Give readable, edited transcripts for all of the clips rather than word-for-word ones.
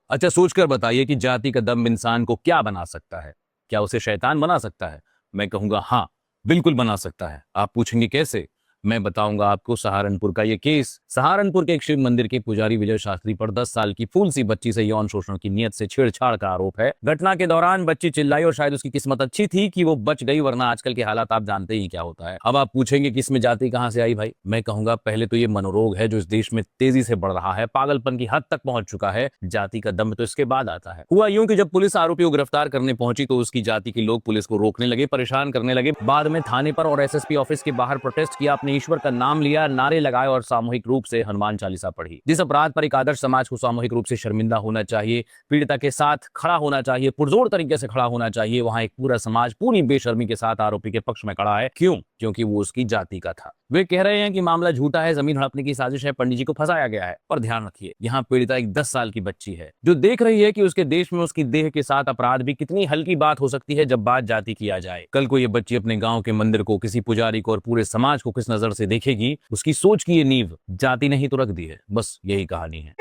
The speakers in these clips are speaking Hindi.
अच्छा, सोचकर बताइए कि जाति का दम इंसान को क्या बना सकता है। क्या उसे शैतान बना सकता है? मैं कहूंगा हाँ, बिल्कुल बना सकता है। आप पूछेंगे कैसे? मैं बताऊंगा आपको सहारनपुर का ये केस। सहारनपुर के एक शिव मंदिर के पुजारी विजय शास्त्री पर 10 साल की फूल सी बच्ची से यौन शोषण की नियत से छेड़छाड़ का आरोप है। घटना के दौरान बच्ची चिल्लाई और शायद उसकी किस्मत अच्छी थी कि वो बच गई, वरना आजकल के हालात आप जानते ही क्या होता है। अब आप पूछेंगे कि इसमें जाति कहां से आई भाई? मैं कहूंगा पहले तो ये मनोरोग है जो इस देश में तेजी से बढ़ रहा है, पागलपन की हद तक पहुंच चुका है। जाति का दम तो इसके बाद आता है। हुआ यूं कि जब पुलिस आरोपी को गिरफ्तार करने पहुंची तो उसकी जाति के लोग पुलिस को रोकने लगे, परेशान करने लगे। बाद में थाने पर और एसएसपी ऑफिस के बाहर प्रोटेस्ट किया, अपने ईश्वर का नाम लिया, नारे लगाए और सामूहिक रूप से हनुमान चालीसा पढ़ी। जिस अपराध पर एक आदर्श समाज को सामूहिक रूप से शर्मिंदा होना चाहिए, पीड़िता के साथ खड़ा होना चाहिए, पुरजोर तरीके से खड़ा होना चाहिए, वहां एक पूरा समाज पूरी बेशर्मी के साथ आरोपी के पक्ष में खड़ा है। क्यों? क्योंकि वो उसकी जाति का था। वे कह रहे हैं कि मामला झूठा है, जमीन हड़पने की साजिश है, पंडित जी को फंसाया गया है। पर ध्यान रखिए, यहाँ पीड़िता एक 10 साल की बच्ची है जो देख रही है कि उसके देश में उसकी देह के साथ अपराध भी कितनी हल्की बात हो सकती है जब बात जाति की आ जाए। कल को ये बच्ची अपने गांव के मंदिर को, किसी पुजारी को और पूरे समाज को किस नजर से देखेगी, उसकी सोच की ये नींव जाति ने ही तो रख दी है। बस यही कहानी है।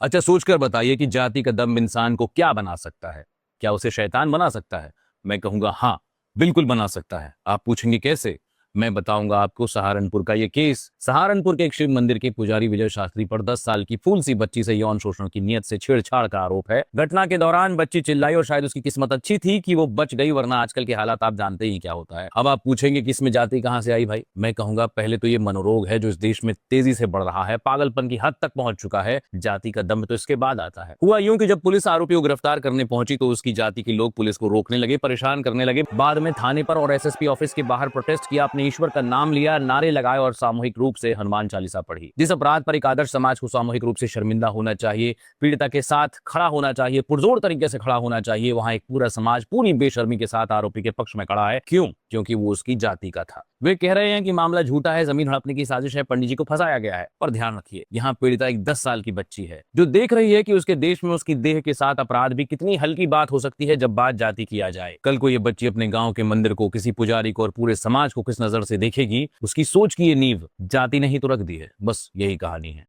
अच्छा, सोचकर बताइए कि जाति का दम इंसान को क्या बना सकता है। क्या उसे शैतान बना सकता है? मैं कहूंगा हाँ, बिल्कुल बना सकता है। आप पूछेंगे कैसे? मैं बताऊंगा आपको सहारनपुर का ये केस। सहारनपुर के एक शिव मंदिर के पुजारी विजय शास्त्री पर 10 साल की फूल सी बच्ची से यौन शोषण की नियत से छेड़छाड़ का आरोप है। घटना के दौरान बच्ची चिल्लाई और शायद उसकी किस्मत अच्छी थी कि वो बच गई, वरना आजकल के हालात आप जानते ही क्या होता है। अब आप पूछेंगे कि इसमें जाति कहां से आई भाई? मैं कहूंगा पहले तो ये मनोरोग है जो इस देश में तेजी से बढ़ रहा है, पागलपन की हद तक पहुंच चुका है। जाति का दम तो इसके बाद आता है। हुआ यूं कि जब पुलिस आरोपी को गिरफ्तार करने पहुंची तो उसकी जाति के लोग पुलिस को रोकने लगे, परेशान करने लगे। बाद में थाने पर और एसएसपी ऑफिस के बाहर प्रोटेस्ट किया, अपने ईश्वर का नाम लिया, नारे लगाए और सामूहिक रूप से हनुमान चालीसा पढ़ी। जिस अपराध पर एक आदर्श समाज को सामूहिक रूप से शर्मिंदा होना चाहिए, पीड़िता के साथ खड़ा होना चाहिए, पुरजोर तरीके से खड़ा होना चाहिए, वहां एक पूरा समाज पूरी बेशर्मी के साथ आरोपी के पक्ष में खड़ा है। क्यों? क्योंकि वो उसकी जाति का था। वे कह रहे हैं कि मामला झूठा है, जमीन हड़पने की साजिश है, पंडित जी को फंसाया गया है। पर ध्यान रखिए, यहाँ पीड़िता एक 10 साल की बच्ची है जो देख रही है कि उसके देश में उसकी देह के साथ अपराध भी कितनी हल्की बात हो सकती है जब बात जाति की आ जाए। कल को ये बच्ची अपने गांव के मंदिर को, किसी पुजारी को और पूरे समाज को किस नजर से देखेगी, उसकी सोच की ये नींव जाति ने ही तो रख दी है। बस यही कहानी है।